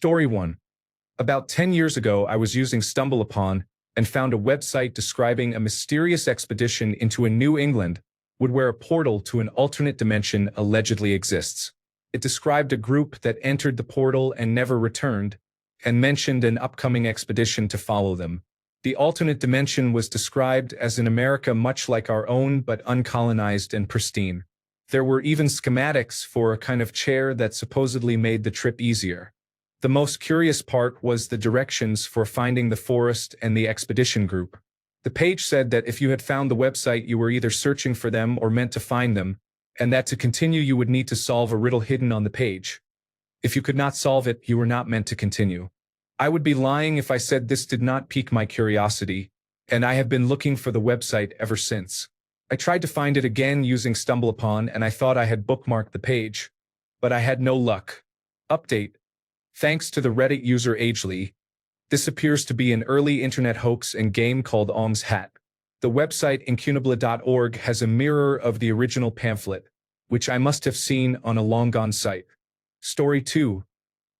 Story 1. About 10 years ago, I was using StumbleUpon and found a website describing a mysterious expedition into a New England would where a portal to an alternate dimension allegedly exists. It described a group that entered the portal and never returned, and mentioned an upcoming expedition to follow them. The alternate dimension was described as an America much like our own but uncolonized and pristine. There were even schematics for a kind of chair that supposedly made the trip easier. The most curious part was the directions for finding the forest and the expedition group. The page said that if you had found the website, you were either searching for them or meant to find them, and that to continue you would need to solve a riddle hidden on the page. If you could not solve it, you were not meant to continue. I would be lying if I said this did not pique my curiosity, and I have been looking for the website ever since. I tried to find it again using StumbleUpon and I thought I had bookmarked the page, but I had no luck. Update. Thanks to the Reddit user Agely, this appears to be an early internet hoax and game called Om's Hat. The website incunabla.org has a mirror of the original pamphlet, which I must have seen on a long-gone site. Story 2.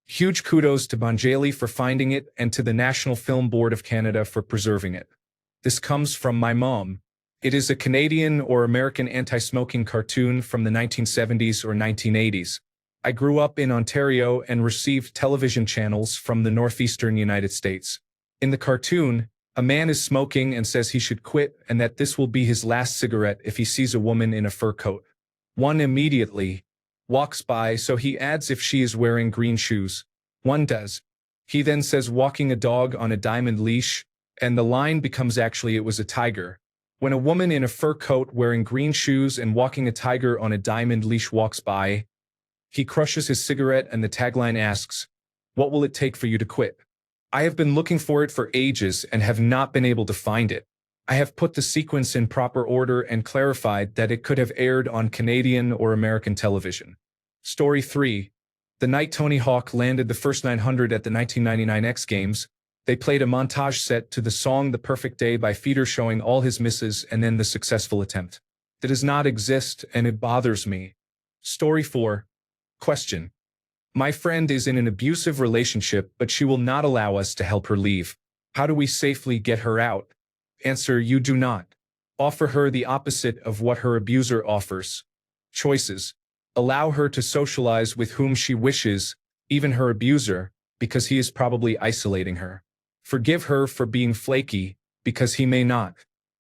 Huge kudos to Bonjali for finding it and to the National Film Board of Canada for preserving it. This comes from my mom. It is a Canadian or American anti-smoking cartoon from the 1970s or 1980s. I grew up in Ontario and received television channels from the northeastern United States. In the cartoon, a man is smoking and says he should quit and that this will be his last cigarette if he sees a woman in a fur coat. One immediately walks by, so he adds if she is wearing green shoes. One does. He then says walking a dog on a diamond leash, and the line becomes actually it was a tiger. When a woman in a fur coat wearing green shoes and walking a tiger on a diamond leash walks by, he crushes his cigarette and the tagline asks, "What will it take for you to quit?" I have been looking for it for ages and have not been able to find it. I have put the sequence in proper order and clarified that it could have aired on Canadian or American television. Story 3. The night Tony Hawk landed the first 900 at the 1999 X Games, they played a montage set to the song The Perfect Day by Feeder showing all his misses and then the successful attempt. That does not exist and it bothers me. Story 4. Question. My friend is in an abusive relationship, but she will not allow us to help her leave. How do we safely get her out? Answer: you do not. Offer her the opposite of what her abuser offers. Choices. Allow her to socialize with whom she wishes, even her abuser, because he is probably isolating her. Forgive her for being flaky, because he may not.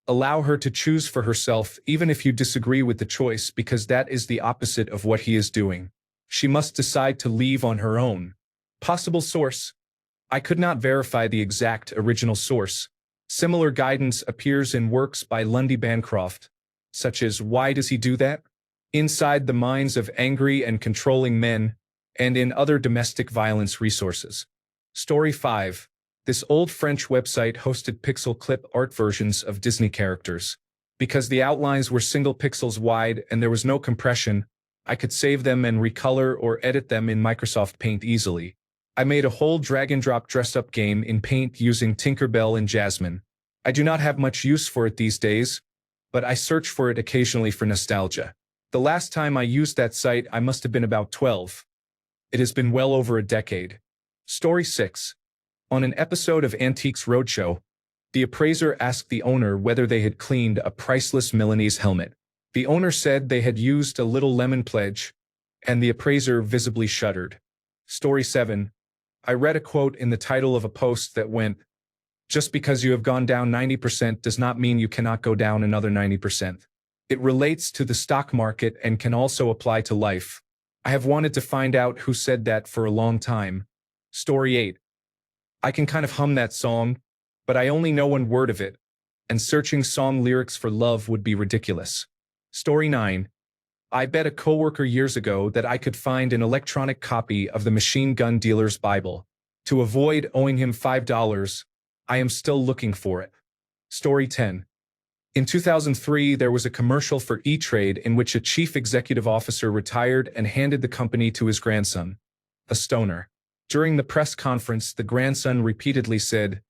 Allow her to choose for herself, even if you disagree with the choice, because that is the opposite of what he is doing. She must decide to leave on her own. Possible source. I could not verify the exact original source. Similar guidance appears in works by Lundy Bancroft, such as Why Does He Do That? Inside the Minds of Angry and Controlling Men, and in other domestic violence resources. Story 5. This old French website hosted pixel clip art versions of Disney characters. Because the outlines were single pixels wide and there was no compression, I could save them and recolor or edit them in Microsoft Paint easily. I made a whole drag-and-drop dress-up game in Paint using Tinkerbell and Jasmine. I do not have much use for it these days, but I search for it occasionally for nostalgia. The last time I used that site, I must have been about 12. It has been well over a decade. Story 6. On an episode of Antiques Roadshow, the appraiser asked the owner whether they had cleaned a priceless Milanese helmet. The owner said they had used a little lemon pledge, and the appraiser visibly shuddered. Story 7. I read a quote in the title of a post that went, "Just because you have gone down 90% does not mean you cannot go down another 90%. It relates to the stock market and can also apply to life. I have wanted to find out who said that for a long time." Story 8. I can kind of hum that song, but I only know one word of it, and searching song lyrics for love would be ridiculous. Story 9. I bet a coworker years ago that I could find an electronic copy of the Machine Gun Dealer's Bible. To avoid owing him $5, I am still looking for it. Story 10. In 2003, there was a commercial for E-Trade in which a chief executive officer retired and handed the company to his grandson, a stoner. During the press conference, the grandson repeatedly said,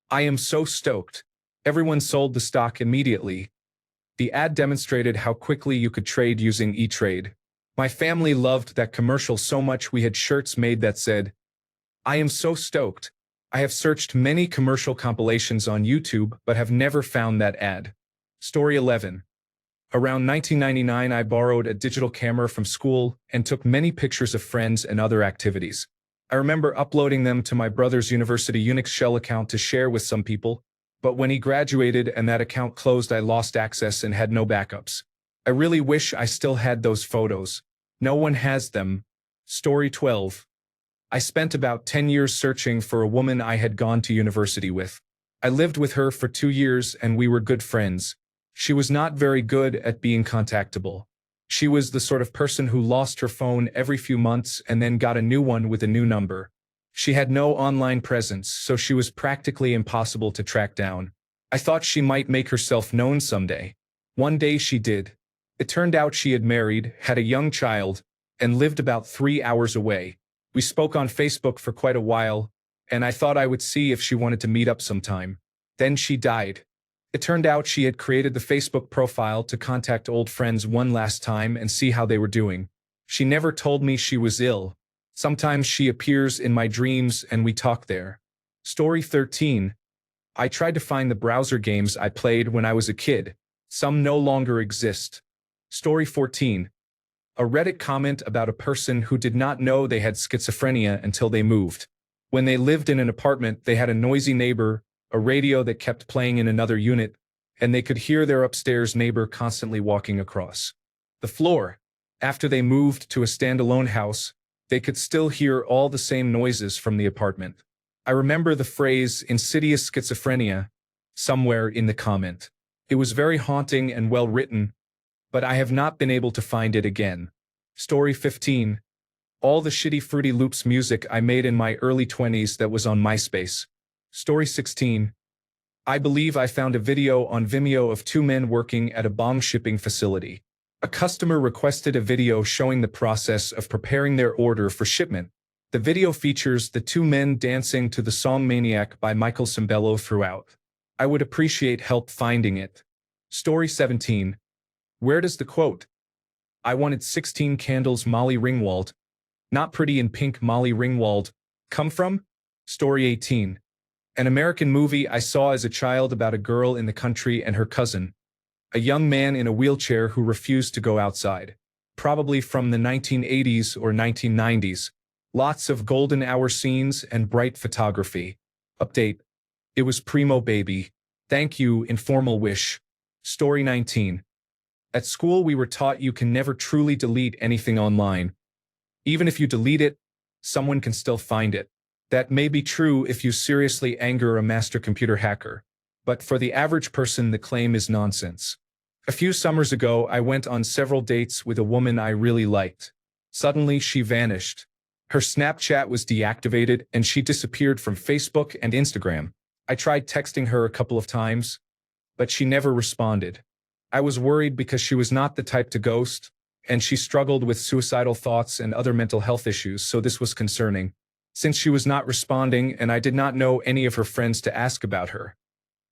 "I am so stoked. Everyone sold the stock immediately." The ad demonstrated how quickly you could trade using E-Trade. My family loved that commercial so much we had shirts made that said, I am so stoked. I have searched many commercial compilations on YouTube but have never found that ad. Story 11. Around 1999, I borrowed a digital camera from school and took many pictures of friends and other activities. I remember uploading them to my brother's university Unix shell account to share with some people, but when he graduated and that account closed, I lost access and had no backups. I really wish I still had those photos. No one has them. Story 12. I spent about 10 years searching for a woman I had gone to university with. I lived with her for 2 years and we were good friends. She was not very good at being contactable. She was the sort of person who lost her phone every few months and then got a new one with a new number. She had no online presence, so she was practically impossible to track down. I thought she might make herself known someday. One day she did. It turned out she had married, had a young child, and lived about 3 hours away. We spoke on Facebook for quite a while, and I thought I would see if she wanted to meet up sometime. Then she died. It turned out she had created the Facebook profile to contact old friends one last time and see how they were doing. She never told me she was ill. Sometimes she appears in my dreams and we talk there. Story 13. I tried to find the browser games I played when I was a kid. Some no longer exist. Story 14. A Reddit comment about a person who did not know they had schizophrenia until they moved. When they lived in an apartment, they had a noisy neighbor, a radio that kept playing in another unit, and they could hear their upstairs neighbor constantly walking across the floor. After they moved to a standalone house, they could still hear all the same noises from the apartment. I remember the phrase insidious schizophrenia somewhere in the comment. It was very haunting and well written, but I have not been able to find it again. Story 15. All the shitty Fruity Loops music I made in my early 20s that was on MySpace. Story 16. I believe I found a video on Vimeo of 2 men working at a bomb shipping facility. A customer requested a video showing the process of preparing their order for shipment. The video features the 2 men dancing to the song Maniac by Michael Sembello throughout. I would appreciate help finding it. Story 17. Where does the quote, "I wanted 16 candles Molly Ringwald, not pretty in pink Molly Ringwald," come from? Story 18. An American movie I saw as a child about a girl in the country and her cousin, a young man in a wheelchair who refused to go outside. Probably from the 1980s or 1990s. Lots of golden hour scenes and bright photography. Update. It was primo baby. Thank you, informal wish. Story 19. At school we were taught you can never truly delete anything online. Even if you delete it, someone can still find it. That may be true if you seriously anger a master computer hacker, but for the average person the claim is nonsense. A few summers ago I went on several dates with a woman I really liked. Suddenly she vanished. Her Snapchat was deactivated and she disappeared from Facebook and Instagram. I tried texting her a couple of times, but she never responded. I was worried because she was not the type to ghost, and she struggled with suicidal thoughts and other mental health issues, so this was concerning. Since she was not responding and I did not know any of her friends to ask about her,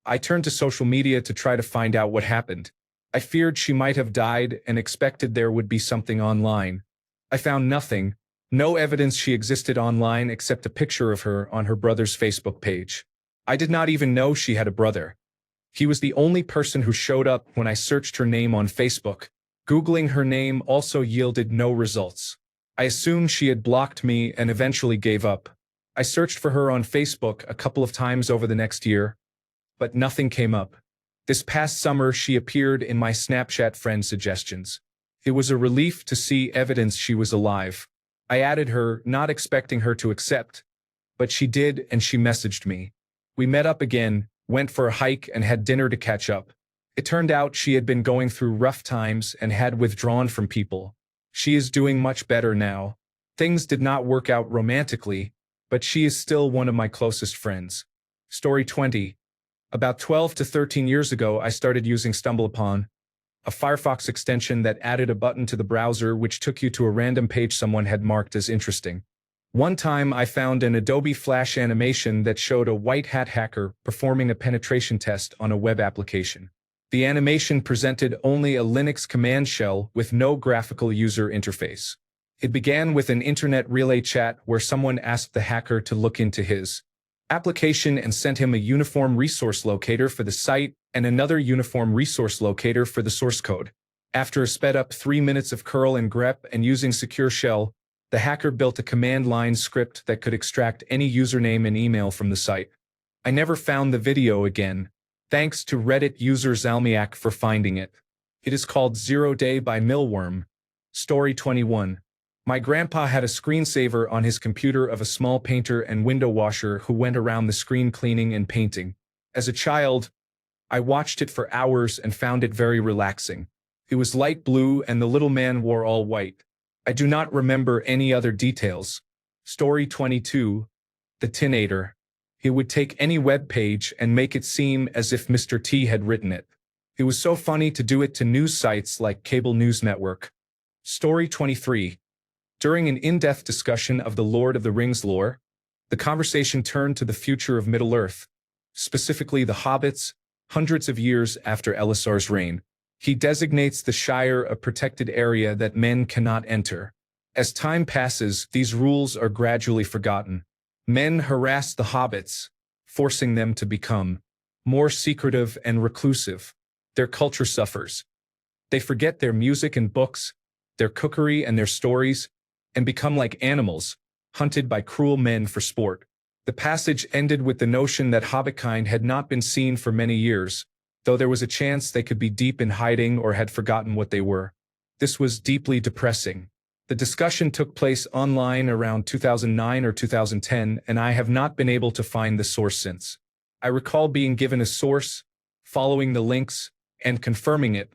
I turned to social media to try to find out what happened. I feared she might have died and expected there would be something online. I found nothing, no evidence she existed online except a picture of her on her brother's Facebook page. I did not even know she had a brother. He was the only person who showed up when I searched her name on Facebook. Googling her name also yielded no results. I assumed she had blocked me and eventually gave up. I searched for her on Facebook a couple of times over the next year, but nothing came up. This past summer she appeared in my Snapchat friend suggestions. It was a relief to see evidence she was alive. I added her, not expecting her to accept, but she did and she messaged me. We met up again, went for a hike and had dinner to catch up. It turned out she had been going through rough times and had withdrawn from people. She is doing much better now. Things did not work out romantically, but she is still one of my closest friends. Story 20. About 12 to 13 years ago, I started using StumbleUpon, a Firefox extension that added a button to the browser which took you to a random page someone had marked as interesting. One time I found an Adobe Flash animation that showed a white hat hacker performing a penetration test on a web application. The animation presented only a Linux command shell with no graphical user interface. It began with an internet relay chat where someone asked the hacker to look into his application and sent him a uniform resource locator for the site and another uniform resource locator for the source code. After a sped-up 3 minutes of curl and grep and using secure shell, the hacker built a command line script that could extract any username and email from the site. I never found the video again. Thanks to Reddit user Zalmiak for finding it. It is called 0 Day by Millworm. Story 21. My grandpa had a screensaver on his computer of a small painter and window washer who went around the screen cleaning and painting. As a child, I watched it for hours and found it very relaxing. It was light blue and the little man wore all white. I do not remember any other details. Story 22. The Tinator. He would take any web page and make it seem as if Mr. T had written it. It was so funny to do it to news sites like Cable News Network. Story 23. During an in-depth discussion of the Lord of the Rings lore, the conversation turned to the future of Middle-earth, specifically the hobbits, hundreds of years after Elisar's reign. He designates the Shire a protected area that men cannot enter. As time passes, these rules are gradually forgotten. Men harass the hobbits, forcing them to become more secretive and reclusive. Their culture suffers. They forget their music and books, their cookery and their stories, and become like animals, hunted by cruel men for sport. The passage ended with the notion that hobbitkind had not been seen for many years, though there was a chance they could be deep in hiding or had forgotten what they were. This was deeply depressing. The discussion took place online around 2009 or 2010, and I have not been able to find the source since. I recall being given a source, following the links, and confirming it,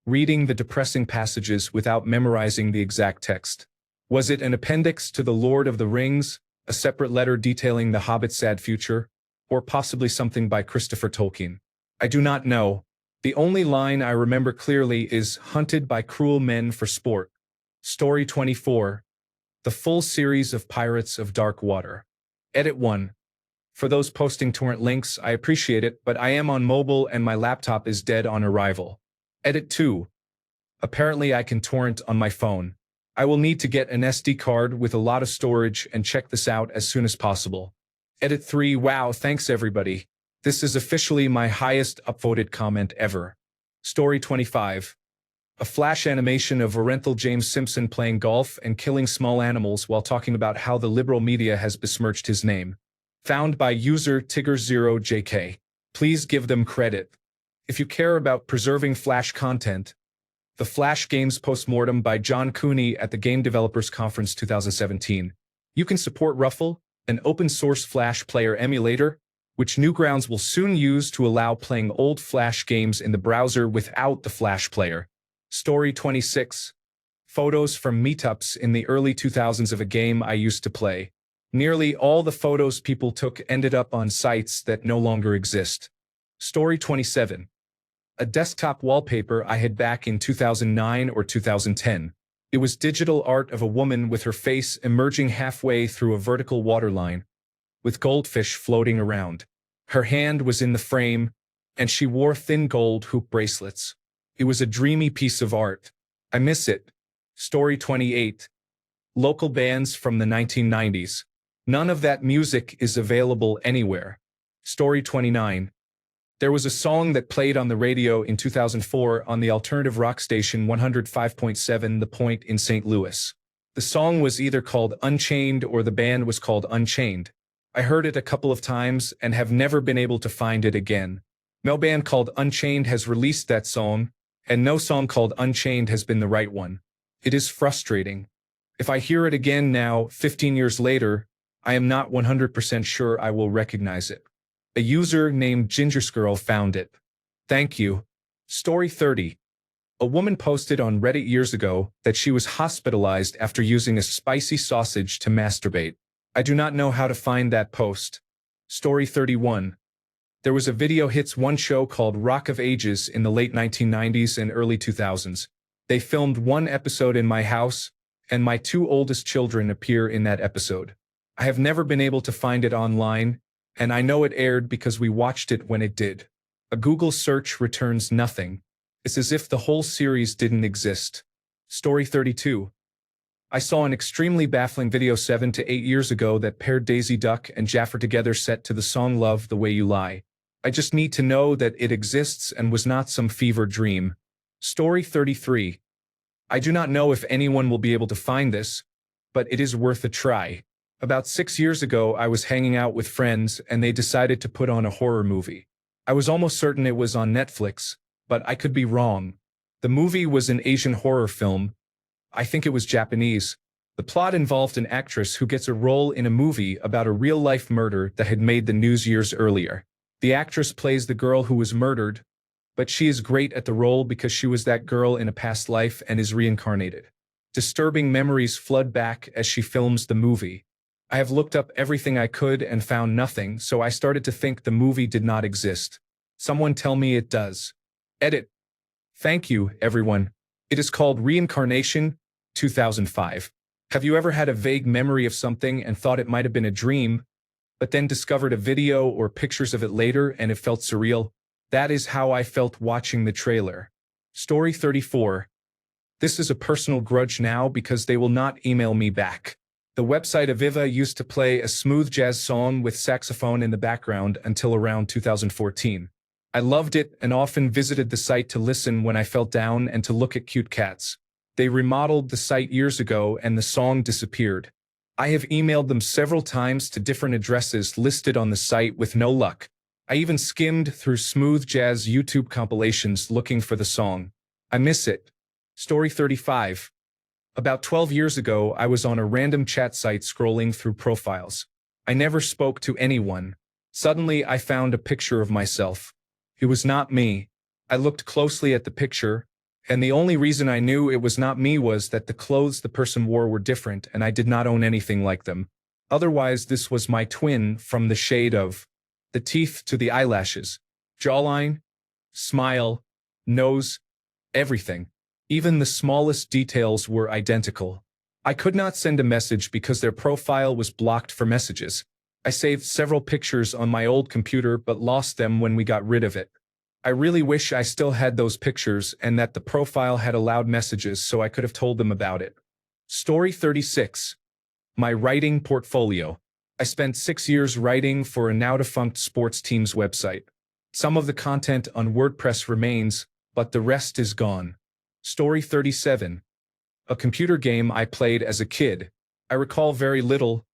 reading the depressing passages without memorizing the exact text. Was it an appendix to The Lord of the Rings, a separate letter detailing the Hobbit's sad future, or possibly something by Christopher Tolkien? I do not know. The only line I remember clearly is "hunted by cruel men for sport." Story 24. The full series of Pirates of Dark Water. Edit 1. For those posting torrent links, I appreciate it, but I am on mobile and my laptop is dead on arrival. Edit 2. Apparently I can torrent on my phone. I will need to get an SD card with a lot of storage and check this out as soon as possible. Edit 3. Wow, thanks everybody. This is officially my highest upvoted comment ever. Story 25. A flash animation of Orenthal James Simpson playing golf and killing small animals while talking about how the liberal media has besmirched his name. Found by user Tigger0JK. Please give them credit. If you care about preserving Flash content, the Flash Games Postmortem by John Cooney at the Game Developers Conference 2017. You can support Ruffle, an open-source Flash player emulator, which Newgrounds will soon use to allow playing old Flash games in the browser without the Flash player. Story 26. Photos from meetups in the early 2000s of a game I used to play. Nearly all the photos people took ended up on sites that no longer exist. Story 27. A desktop wallpaper I had back in 2009 or 2010. It was digital art of a woman with her face emerging halfway through a vertical waterline, with goldfish floating around. Her hand was in the frame, and she wore thin gold hoop bracelets. It was a dreamy piece of art. I miss it. Story 28. Local bands from the 1990s. None of that music is available anywhere. Story 29. There was a song that played on the radio in 2004 on the alternative rock station 105.7 The Point in St. Louis. The song was either called Unchained or the band was called Unchained. I heard it a couple of times and have never been able to find it again. No band called Unchained has released that song, and no song called Unchained has been the right one. It is frustrating. If I hear it again now, 15 years later, I am not 100% sure I will recognize it. A user named Gingersgirl found it. Thank you. Story 30. A woman posted on Reddit years ago that she was hospitalized after using a spicy sausage to masturbate. I do not know how to find that post. Story 31. There was a Video Hits 1 show called Rock of Ages in the late 1990s and early 2000s. They filmed one episode in my house, and my two oldest children appear in that episode. I have never been able to find it online, and I know it aired because we watched it when it did. A Google search returns nothing. It's as if the whole series didn't exist. Story 32. I saw an extremely baffling video 7 to 8 years ago that paired Daisy Duck and Jaffer together set to the song Love the Way You Lie. I just need to know that it exists and was not some fevered dream. Story 33. I do not know if anyone will be able to find this, but it is worth a try. About 6 years ago, I was hanging out with friends and they decided to put on a horror movie. I was almost certain it was on Netflix, but I could be wrong. The movie was an Asian horror film. I think it was Japanese. The plot involved an actress who gets a role in a movie about a real-life murder that had made the news years earlier. The actress plays the girl who was murdered, but she is great at the role because she was that girl in a past life and is reincarnated. Disturbing memories flood back as she films the movie. I have looked up everything I could and found nothing, so I started to think the movie did not exist. Someone tell me it does. Edit. Thank you, everyone. It is called Reincarnation, 2005. Have you ever had a vague memory of something and thought it might have been a dream, but then discovered a video or pictures of it later and it felt surreal? That is how I felt watching the trailer. Story 34. This is a personal grudge now because they will not email me back. The website Aviva used to play a smooth jazz song with saxophone in the background until around 2014. I loved it and often visited the site to listen when I felt down and to look at cute cats. They remodeled the site years ago and the song disappeared. I have emailed them several times to different addresses listed on the site with no luck. I even skimmed through smooth jazz YouTube compilations looking for the song. I miss it. Story 35. About 12 years ago, I was on a random chat site scrolling through profiles. I never spoke to anyone. Suddenly, I found a picture of myself. It was not me. I looked closely at the picture, and the only reason I knew it was not me was that the clothes the person wore were different and I did not own anything like them. Otherwise, this was my twin from the shade of the teeth to the eyelashes, jawline, smile, nose, everything. Even the smallest details were identical. I could not send a message because their profile was blocked for messages. I saved several pictures on my old computer but lost them when we got rid of it. I really wish I still had those pictures and that the profile had allowed messages so I could have told them about it. Story 36. My writing portfolio. I spent 6 years writing for a now-defunct sports team's website. Some of the content on WordPress remains, but the rest is gone. Story 37. A computer game I played as a kid. I recall very little,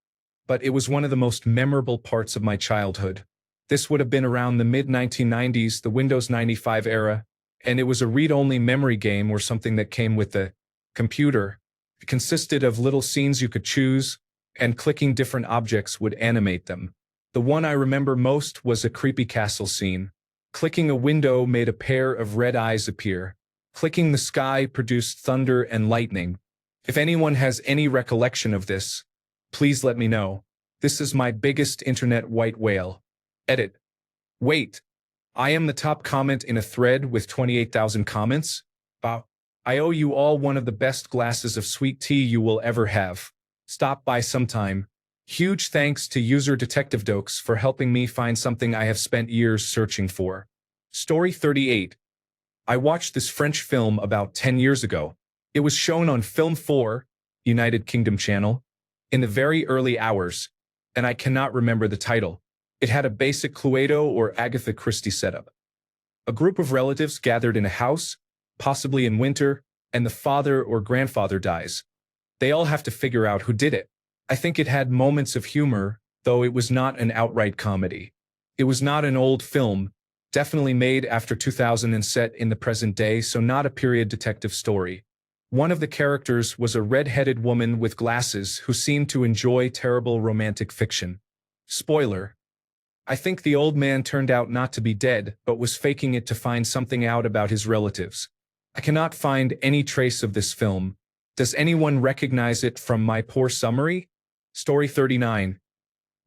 but it was one of the most memorable parts of my childhood. This would have been around the mid-1990s, the Windows 95 era, and it was a read-only memory game or something that came with the computer. It consisted of little scenes you could choose, and clicking different objects would animate them. The one I remember most was a creepy castle scene. Clicking a window made a pair of red eyes appear. Clicking the sky produced thunder and lightning. If anyone has any recollection of this, please let me know. This is my biggest internet white whale. Edit. Wait. I am the top comment in a thread with 28,000 comments? Wow. I owe you all one of the best glasses of sweet tea you will ever have. Stop by sometime. Huge thanks to user Detective Dokes for helping me find something I have spent years searching for. Story 38. I watched this French film about 10 years ago. It was shown on Film 4, United Kingdom channel, in the very early hours, and I cannot remember the title. It had a basic Cluedo or Agatha Christie setup. A group of relatives gathered in a house, possibly in winter, and the father or grandfather dies. They all have to figure out who did it. I think it had moments of humor, though it was not an outright comedy. It was not an old film, definitely made after 2000 and set in the present day, so not a period detective story. One of the characters was a red-headed woman with glasses who seemed to enjoy terrible romantic fiction. Spoiler. I think the old man turned out not to be dead, but was faking it to find something out about his relatives. I cannot find any trace of this film. Does anyone recognize it from my poor summary? Story 39.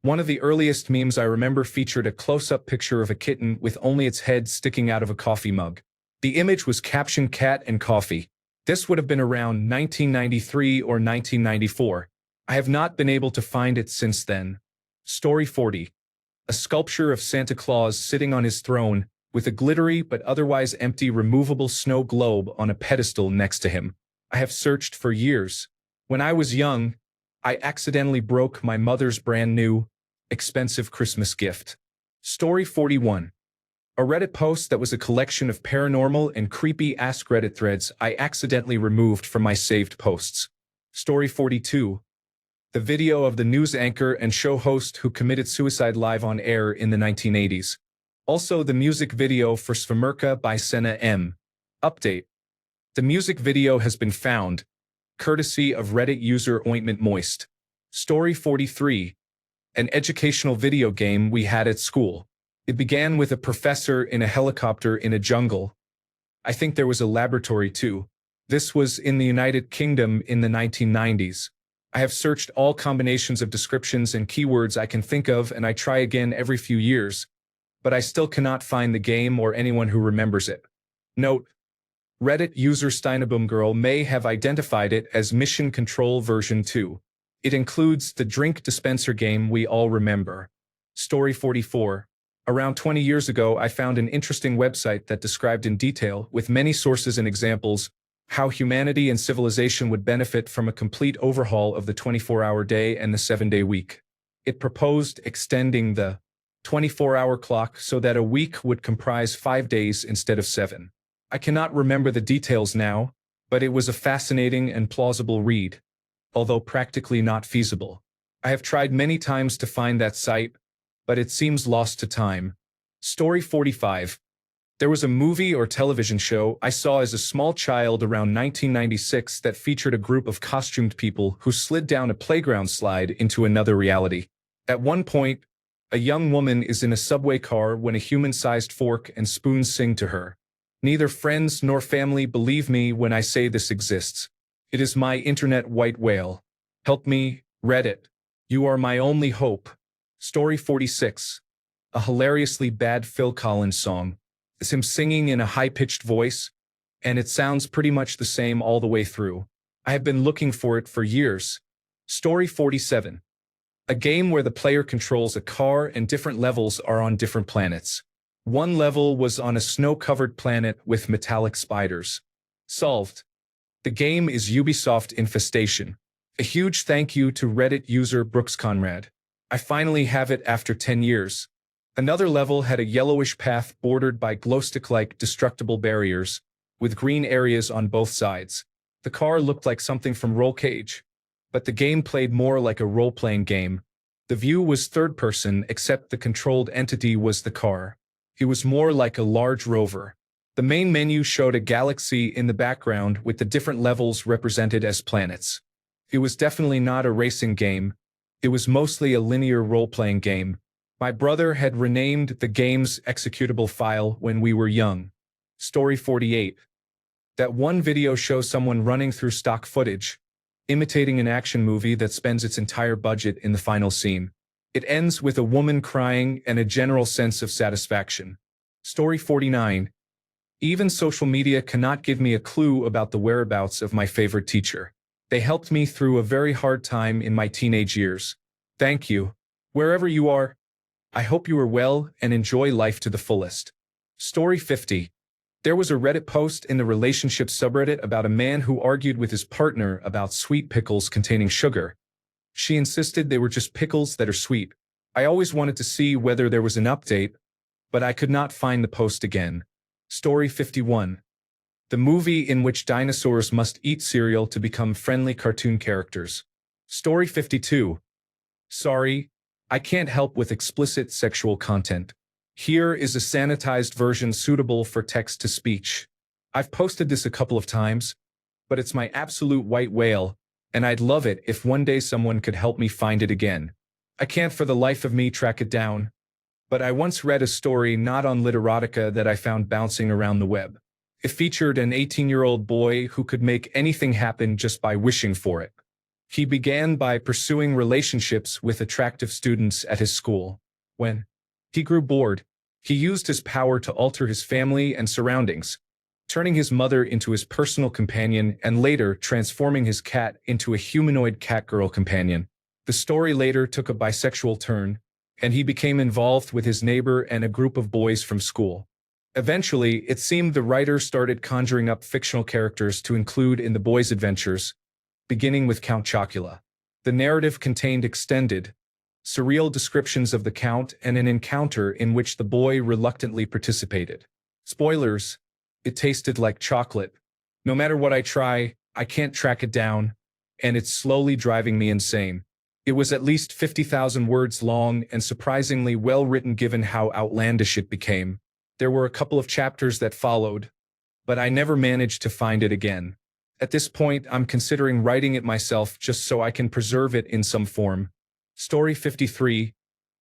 One of the earliest memes I remember featured a close-up picture of a kitten with only its head sticking out of a coffee mug. The image was captioned "Cat and Coffee." This would have been around 1993 or 1994. I have not been able to find it since then. Story 40. A sculpture of Santa Claus sitting on his throne, with a glittery but otherwise empty removable snow globe on a pedestal next to him. I have searched for years. When I was young, I accidentally broke my mother's brand new, expensive Christmas gift. Story 41. A Reddit post that was a collection of paranormal and creepy AskReddit threads I accidentally removed from my saved posts. Story 42. The video of the news anchor and show host who committed suicide live on air in the 1980s. Also the music video for Svamrka by Senna M. Update. The music video has been found, courtesy of Reddit user Ointment Moist. Story 43. An educational video game we had at school. It began with a professor in a helicopter in a jungle. I think there was a laboratory too. This was in the United Kingdom in the 1990s. I have searched all combinations of descriptions and keywords I can think of, and I try again every few years, but I still cannot find the game or anyone who remembers it. Note: Reddit user Steineboomgirl may have identified it as Mission Control version 2. It includes the drink dispenser game we all remember. Story 44. Around 20 years ago, I found an interesting website that described in detail, with many sources and examples, how humanity and civilization would benefit from a complete overhaul of the 24-hour day and the 7-day week. It proposed extending the 24-hour clock so that a week would comprise 5 days instead of 7. I cannot remember the details now, but it was a fascinating and plausible read, although practically not feasible. I have tried many times to find that site, but it seems lost to time. Story 45. There was a movie or television show I saw as a small child around 1996 that featured a group of costumed people who slid down a playground slide into another reality. At one point, a young woman is in a subway car when a human-sized fork and spoon sing to her. Neither friends nor family believe me when I say this exists. It is my internet white whale. Help me, Reddit. You are my only hope. Story 46. A hilariously bad Phil Collins song. It's him singing in a high-pitched voice, and it sounds pretty much the same all the way through. I have been looking for it for years. Story 47. A game where the player controls a car and different levels are on different planets. One level was on a snow-covered planet with metallic spiders. Solved. The game is Ubisoft Infestation. A huge thank you to Reddit user Brooks Conrad. I finally have it after 10 years. Another level had a yellowish path bordered by glow-stick-like destructible barriers, with green areas on both sides. The car looked like something from Roll Cage, but the game played more like a role-playing game. The view was third-person, except the controlled entity was the car. It was more like a large rover. The main menu showed a galaxy in the background with the different levels represented as planets. It was definitely not a racing game. It was mostly a linear role-playing game. My brother had renamed the game's executable file when we were young. Story 48. That one video shows someone running through stock footage, imitating an action movie that spends its entire budget in the final scene. It ends with a woman crying and a general sense of satisfaction. Story 49. Even social media cannot give me a clue about the whereabouts of my favorite teacher. They helped me through a very hard time in my teenage years. Thank you. Wherever you are, I hope you are well and enjoy life to the fullest. Story 50. There was a Reddit post in the relationship subreddit about a man who argued with his partner about sweet pickles containing sugar. She insisted they were just pickles that are sweet. I always wanted to see whether there was an update, but I could not find the post again. Story 51. The movie in which dinosaurs must eat cereal to become friendly cartoon characters. Story 52. Sorry, I can't help with explicit sexual content. Here is a sanitized version suitable for text-to-speech. I've posted this a couple of times, but it's my absolute white whale, and I'd love it if one day someone could help me find it again. I can't for the life of me track it down, but I once read a story not on Literotica that I found bouncing around the web. It featured an 18-year-old boy who could make anything happen just by wishing for it. He began by pursuing relationships with attractive students at his school. When he grew bored, he used his power to alter his family and surroundings, turning his mother into his personal companion and later transforming his cat into a humanoid cat-girl companion. The story later took a bisexual turn, and he became involved with his neighbor and a group of boys from school. Eventually, it seemed the writer started conjuring up fictional characters to include in the boys' adventures, beginning with Count Chocula. The narrative contained extended, surreal descriptions of the Count and an encounter in which the boy reluctantly participated. Spoilers, it tasted like chocolate. No matter what I try, I can't track it down, and it's slowly driving me insane. It was at least 50,000 words long and surprisingly well written given how outlandish it became. There were a couple of chapters that followed, but I never managed to find it again. At this point, I'm considering writing it myself just so I can preserve it in some form. Story 53.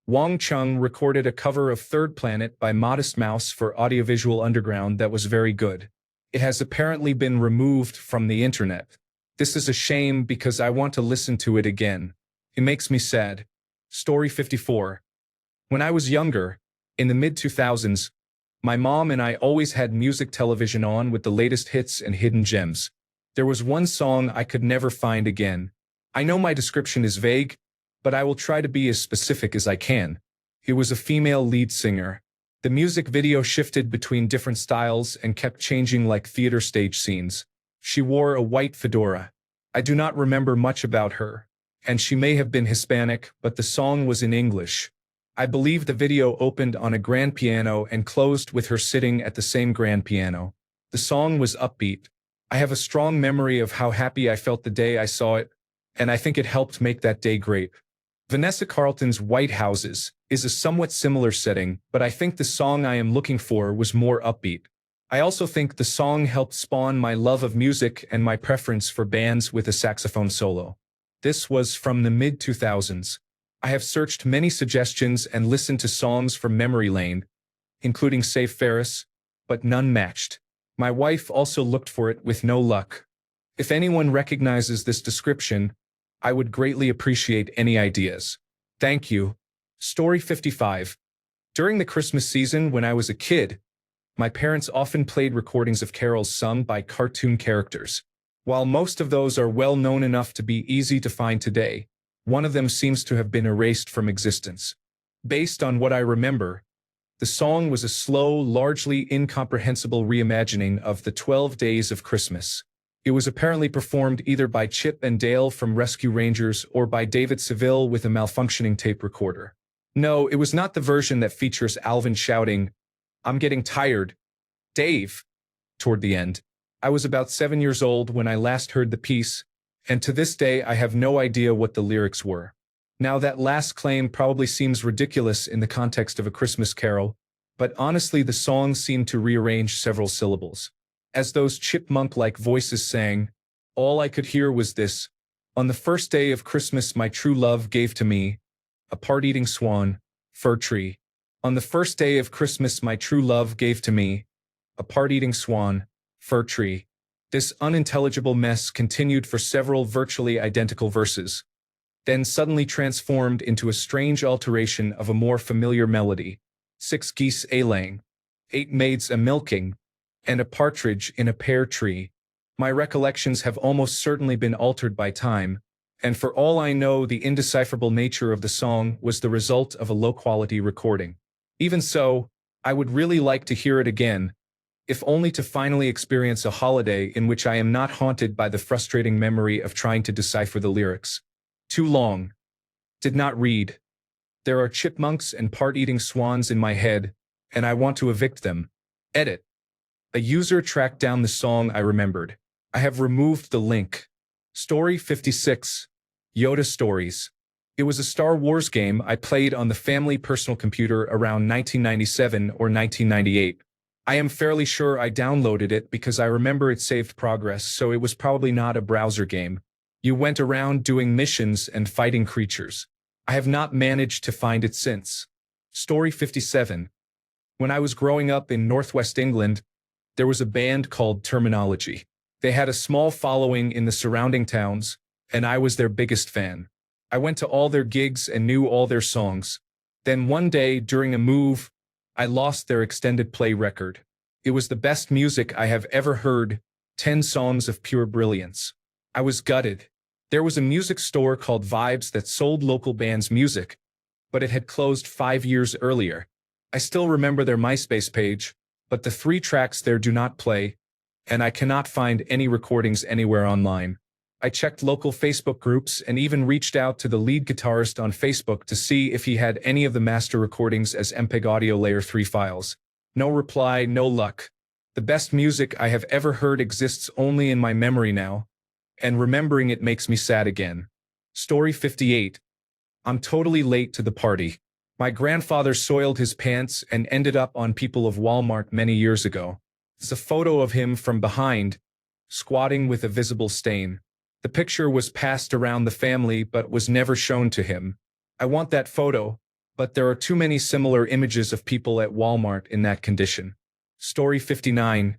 Wang Chung recorded a cover of Third Planet by Modest Mouse for Audiovisual Underground that was very good. It has apparently been removed from the internet. This is a shame because I want to listen to it again. It makes me sad. Story 54. When I was younger, in the mid-2000s, my mom and I always had music television on with the latest hits and hidden gems. There was one song I could never find again. I know my description is vague, but I will try to be as specific as I can. It was a female lead singer. The music video shifted between different styles and kept changing like theater stage scenes. She wore a white fedora. I do not remember much about her, and she may have been Hispanic, but the song was in English. I believe the video opened on a grand piano and closed with her sitting at the same grand piano. The song was upbeat. I have a strong memory of how happy I felt the day I saw it, and I think it helped make that day great. Vanessa Carlton's White Houses is a somewhat similar setting, but I think the song I am looking for was more upbeat. I also think the song helped spawn my love of music and my preference for bands with a saxophone solo. This was from the mid-2000s. I have searched many suggestions and listened to songs from memory lane, including Save Ferris, but none matched. My wife also looked for it with no luck. If anyone recognizes this description, I would greatly appreciate any ideas. Thank you. Story 55. During the Christmas season when I was a kid, my parents often played recordings of carols sung by cartoon characters. While most of those are well known enough to be easy to find today, one of them seems to have been erased from existence. Based on what I remember, the song was a slow, largely incomprehensible reimagining of the 12 Days of Christmas. It was apparently performed either by Chip and Dale from Rescue Rangers or by David Seville with a malfunctioning tape recorder. No, it was not the version that features Alvin shouting, "I'm getting tired, Dave," toward the end. I was about 7 years old when I last heard the piece, and to this day I have no idea what the lyrics were. Now that last claim probably seems ridiculous in the context of A Christmas Carol, but honestly the song seemed to rearrange several syllables. As those chipmunk-like voices sang, all I could hear was this: "On the first day of Christmas my true love gave to me a part-eating swan, fir tree. On the first day of Christmas my true love gave to me a part-eating swan, fir tree." This unintelligible mess continued for several virtually identical verses, then suddenly transformed into a strange alteration of a more familiar melody: 6 geese a-laying, 8 maids a-milking, and a partridge in a pear tree. My recollections have almost certainly been altered by time, and for all I know the indecipherable nature of the song was the result of a low-quality recording. Even so, I would really like to hear it again, if only to finally experience a holiday in which I am not haunted by the frustrating memory of trying to decipher the lyrics. Too long. Did not read. There are chipmunks and part-eating swans in my head, and I want to evict them. Edit. A user tracked down the song I remembered. I have removed the link. Story 56. Yoda Stories. It was a Star Wars game I played on the family personal computer around 1997 or 1998. I am fairly sure I downloaded it because I remember it saved progress, so it was probably not a browser game. You went around doing missions and fighting creatures. I have not managed to find it since. Story 57. When I was growing up in Northwest England, there was a band called Terminology. They had a small following in the surrounding towns, and I was their biggest fan. I went to all their gigs and knew all their songs. Then one day, during a move, I lost their extended play record. It was the best music I have ever heard, 10 songs of pure brilliance. I was gutted. There was a music store called Vibes that sold local bands' music, but it had closed 5 years earlier. I still remember their MySpace page, but the 3 tracks there do not play, and I cannot find any recordings anywhere online. I checked local Facebook groups and even reached out to the lead guitarist on Facebook to see if he had any of the master recordings as MPEG Audio Layer 3 files. No reply, no luck. The best music I have ever heard exists only in my memory now, and remembering it makes me sad again. Story 58. I'm totally late to the party. My grandfather soiled his pants and ended up on People of Walmart many years ago. It's a photo of him from behind, squatting with a visible stain. The picture was passed around the family but was never shown to him. I want that photo, but there are too many similar images of people at Walmart in that condition. Story 59.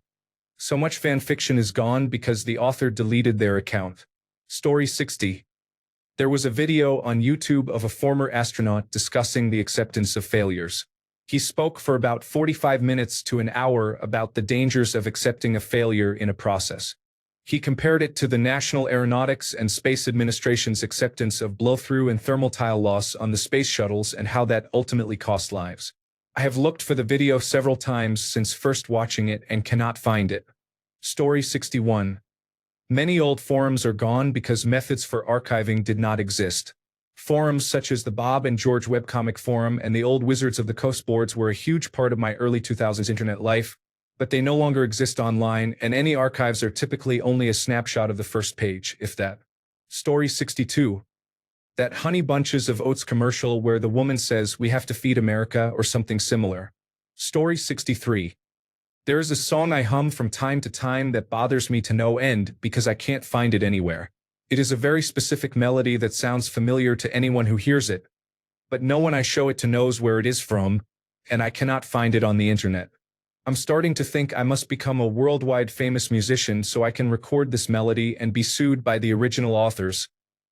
So much fan fiction is gone because the author deleted their account. Story 60. There was a video on YouTube of a former astronaut discussing the acceptance of failures. He spoke for about 45 minutes to an hour about the dangers of accepting a failure in a process. He compared it to the National Aeronautics and Space Administration's acceptance of blow-through and thermal tile loss on the space shuttles and how that ultimately cost lives. I have looked for the video several times since first watching it and cannot find it. Story 61. Many old forums are gone because methods for archiving did not exist. Forums such as the Bob and George webcomic forum and the old Wizards of the Coast boards were a huge part of my early 2000s internet life, but they no longer exist online, and any archives are typically only a snapshot of the first page, if that. Story 62. That Honey Bunches of Oats commercial where the woman says, "We have to feed America," or something similar. Story 63. There is a song I hum from time to time that bothers me to no end because I can't find it anywhere. It is a very specific melody that sounds familiar to anyone who hears it, but no one I show it to knows where it is from, and I cannot find it on the internet. I'm starting to think I must become a worldwide famous musician so I can record this melody and be sued by the original authors,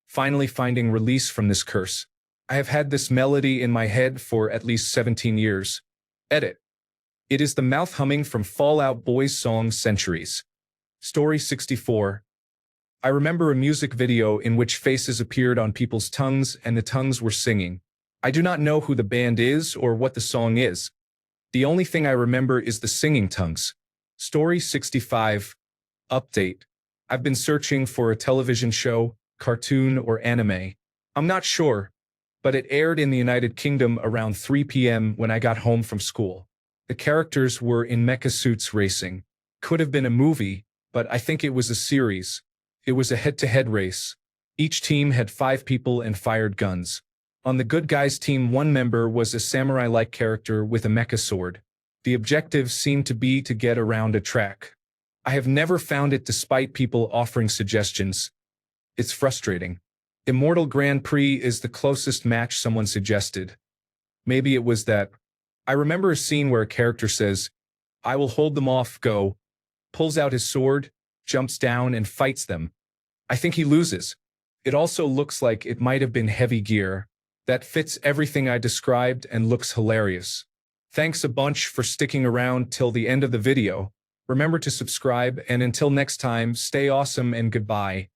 finally finding release from this curse. I have had this melody in my head for at least 17 years. Edit. It is the mouth humming from Fall Out Boy's song Centuries. Story 64. I remember a music video in which faces appeared on people's tongues and the tongues were singing. I do not know who the band is or what the song is. The only thing I remember is the singing tongues. Story 65. Update. I've been searching for a television show, cartoon, or anime. I'm not sure, but it aired in the United Kingdom around 3 p.m. when I got home from school. The characters were in mecha suits racing. Could have been a movie, but I think it was a series. It was a head-to-head race. Each team had 5 people and fired guns. On the good guys team, one member was a samurai-like character with a mecha sword. The objective seemed to be to get around a track. I have never found it despite people offering suggestions. It's frustrating. Immortal Grand Prix is the closest match someone suggested. Maybe it was that. I remember a scene where a character says, "I will hold them off, go," pulls out his sword, jumps down and fights them. I think he loses. It also looks like it might have been Heavy Gear. That fits everything I described and looks hilarious. Thanks a bunch for sticking around till the end of the video. Remember to subscribe, and until next time, stay awesome and goodbye.